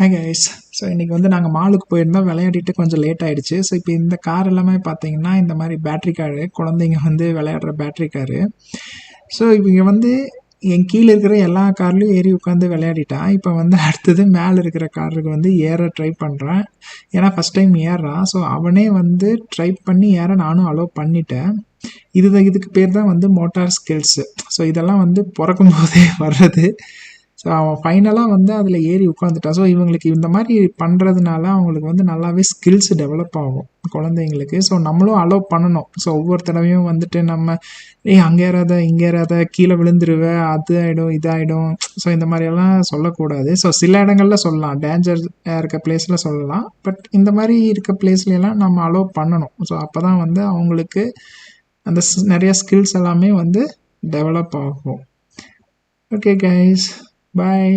Hi guys. So இன்றைக்கி வந்து நாங்கள் மாலுக்கு போயிருந்தோம், விளையாடிட்டு கொஞ்சம் லேட் ஆகிடுச்சு. ஸோ இப்போ இந்த கார் எல்லாமே பார்த்தீங்கன்னா இந்த மாதிரி பேட்ரி காரு, குழந்தைங்க வந்து விளையாடுற பேட்ரி காரு. ஸோ இவங்க வந்து என் கீழே இருக்கிற எல்லா கார்லேயும் ஏறி உட்காந்து விளையாடிட்டான். இப்போ வந்து அடுத்தது மேலே இருக்கிற காருக்கு வந்து ஏற ட்ரை பண்ணுறான். ஏன்னா ஃபஸ்ட் டைம் ஏறுறான். ஸோ அவனே வந்து ட்ரை பண்ணி ஏற நானும் அலோவ் பண்ணிட்டேன். இதுக்கு பேர் தான் வந்து மோட்டார் ஸ்கில்ஸு. ஸோ இதெல்லாம் வந்து பிறக்கும் போதே வர்றது. ஸோ அவன் ஃபைனலாக வந்து அதில் ஏறி உட்காந்துட்டான். ஸோ இவங்களுக்கு இந்த மாதிரி பண்ணுறதுனால அவங்களுக்கு வந்து நல்லாவே ஸ்கில்ஸ் டெவலப் ஆகும் குழந்தைங்களுக்கு. ஸோ நம்மளும் அலோவ் பண்ணணும். ஸோ ஒவ்வொரு தடவையும் வந்துட்டு நம்ம அங்கே ஏறாத இங்கே ஏறாத கீழே விழுந்துருவேன், அது ஆகிடும் இதாகிடும், ஸோ இந்த மாதிரியெல்லாம் சொல்லக்கூடாது. ஸோ சில இடங்களில் சொல்லலாம், டேஞ்சர் இருக்க பிளேஸில் சொல்லலாம். பட் இந்த மாதிரி இருக்க பிளேஸ்லாம் நம்ம அலோவ் பண்ணணும். ஸோ அப்போ தான் வந்து அவங்களுக்கு அந்த நிறைய ஸ்கில்ஸ் எல்லாமே வந்து டெவலப் ஆகும். Okay guys, bye.